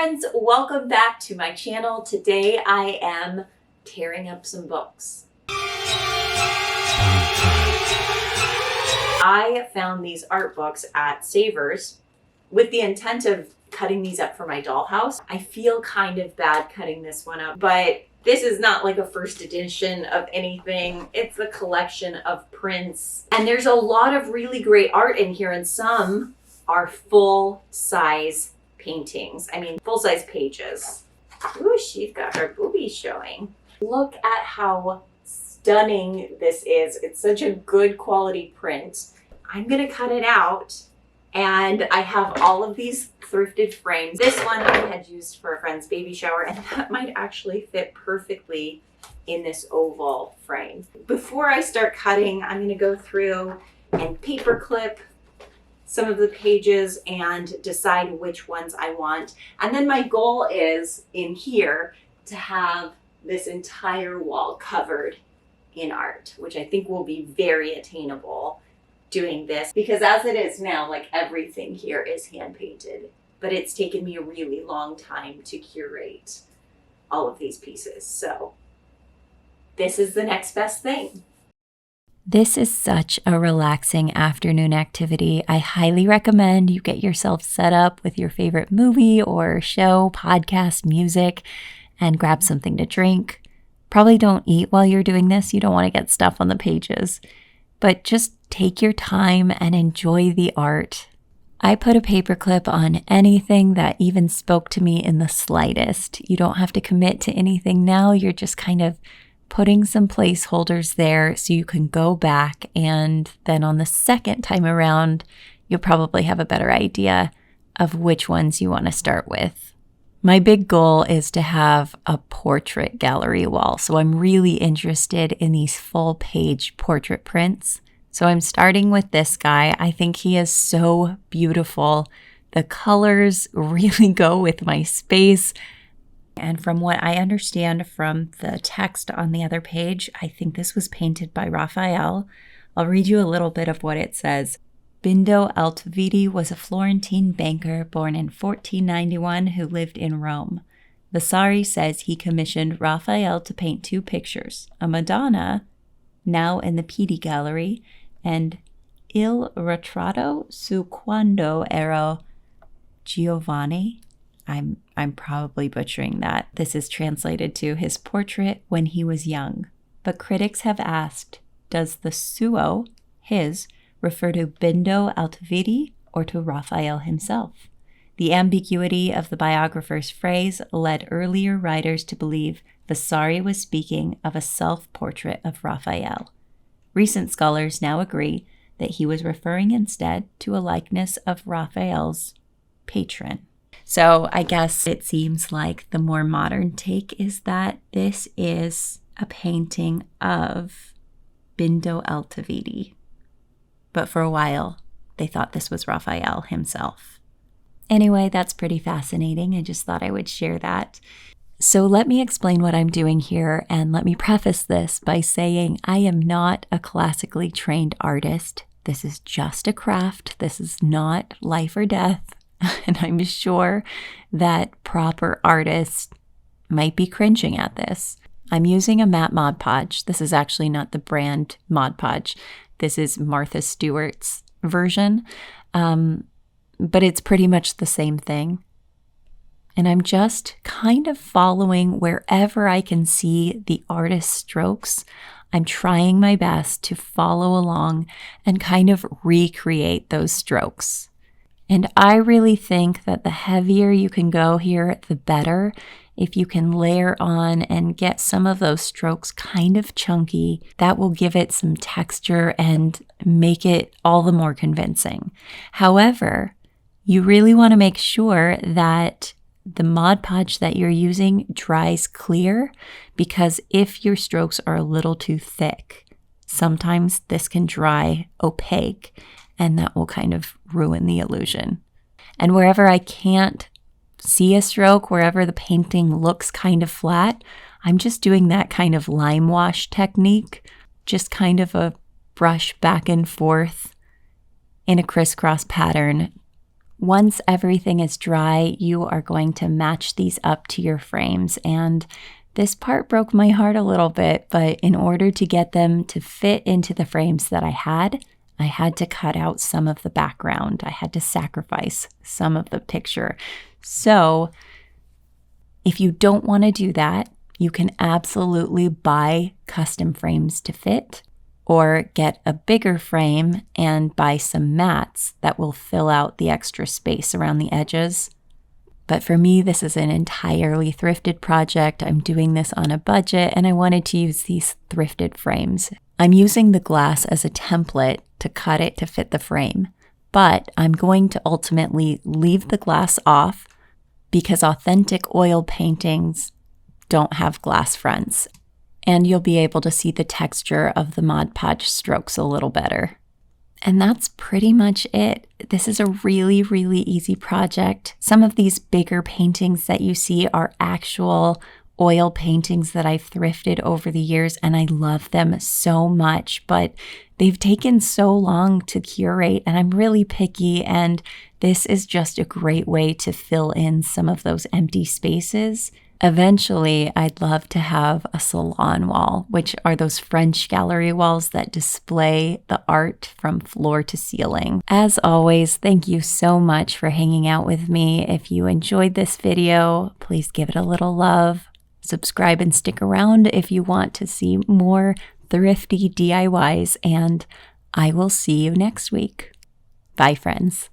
friends, welcome back to my channel. Today I am tearing up some books. I found these art books at Savers with the intent of cutting these up for my dollhouse. I feel kind of bad cutting this one up, but this is not like a first edition of anything. It's a collection of prints. And there's a lot of really great art in here, and some are full-size paintings. I mean, full-size pages. Ooh, she's got her boobies showing. Look at how stunning this is. It's such a good quality print. I'm gonna cut it out, and I have all of these thrifted frames. This one I had used for a friend's baby shower, and that might actually fit perfectly in this oval frame. Before I start cutting, I'm gonna go through and paper clip some of the pages and decide which ones I want. And then my goal is in here to have this entire wall covered in art, which I think will be very attainable doing this, because as it is now, like, everything here is hand painted, but it's taken me a really long time to curate all of these pieces. So this is the next best thing. This is such a relaxing afternoon activity. I highly recommend you get yourself set up with your favorite movie or show, podcast, music, and grab something to drink. Probably don't eat while you're doing this. You don't want to get stuff on the pages, but just take your time and enjoy the art. I put a paperclip on anything that even spoke to me in the slightest. You don't have to commit to anything now. You're just kind of putting some placeholders there so you can go back, and then on the second time around, you'll probably have a better idea of which ones you want to start with. My big goal is to have a portrait gallery wall, so I'm really interested in these full-page portrait prints. So I'm starting with this guy. I think he is so beautiful. The colors really go with my space. And from what I understand from the text on the other page, I think this was painted by Raphael. I'll read you a little bit of what it says. Bindo Altoviti was a Florentine banker born in 1491 who lived in Rome. Vasari says he commissioned Raphael to paint two pictures, a Madonna, now in the Pitti Gallery, and Il Ritratto su quando ero Giovanni. I'm probably butchering that. This is translated to his portrait when he was young. But critics have asked, does the suo, his, refer to Bindo Altoviti or to Raphael himself? The ambiguity of the biographer's phrase led earlier writers to believe Vasari was speaking of a self-portrait of Raphael. Recent scholars now agree that he was referring instead to a likeness of Raphael's patron. So I guess it seems like the more modern take is that this is a painting of Bindo Altoviti. But for a while, they thought this was Raphael himself. Anyway, that's pretty fascinating. I just thought I would share that. So let me explain what I'm doing here, and let me preface this by saying I am not a classically trained artist. This is just a craft. This is not life or death. And I'm sure that proper artists might be cringing at this. I'm using a matte Mod Podge. This is actually not the brand Mod Podge. This is Martha Stewart's version, but it's pretty much the same thing. And I'm just kind of following wherever I can see the artist's strokes. I'm trying my best to follow along and kind of recreate those strokes. And I really think that the heavier you can go here, the better. If you can layer on and get some of those strokes kind of chunky, that will give it some texture and make it all the more convincing. However, you really want to make sure that the Mod Podge that you're using dries clear, because if your strokes are a little too thick, sometimes this can dry opaque, and that will kind of ruin the illusion. And wherever I can't see a stroke, wherever the painting looks kind of flat, I'm just doing that kind of lime wash technique, just kind of a brush back and forth in a crisscross pattern, Once everything is dry, you are going to match these up to your frames. And this part broke my heart a little bit, but in order to get them to fit into the frames that I had to cut out some of the background. I had to sacrifice some of the picture. So if you don't want to do that, you can absolutely buy custom frames to fit, or get a bigger frame and buy some mats that will fill out the extra space around the edges. But for me, this is an entirely thrifted project. I'm doing this on a budget, and I wanted to use these thrifted frames. I'm using the glass as a template to cut it to fit the frame, but I'm going to ultimately leave the glass off because authentic oil paintings don't have glass fronts. And you'll be able to see the texture of the Mod Podge strokes a little better. And that's pretty much it. This is a really, really easy project. Some of these bigger paintings that you see are actual oil paintings that I've thrifted over the years, and I love them so much, but they've taken so long to curate, and I'm really picky, and this is just a great way to fill in some of those empty spaces. Eventually, I'd love to have a salon wall, which are those French gallery walls that display the art from floor to ceiling. As always, thank you so much for hanging out with me. If you enjoyed this video, please give it a little love. Subscribe and stick around if you want to see more thrifty DIYs, and I will see you next week. Bye, friends.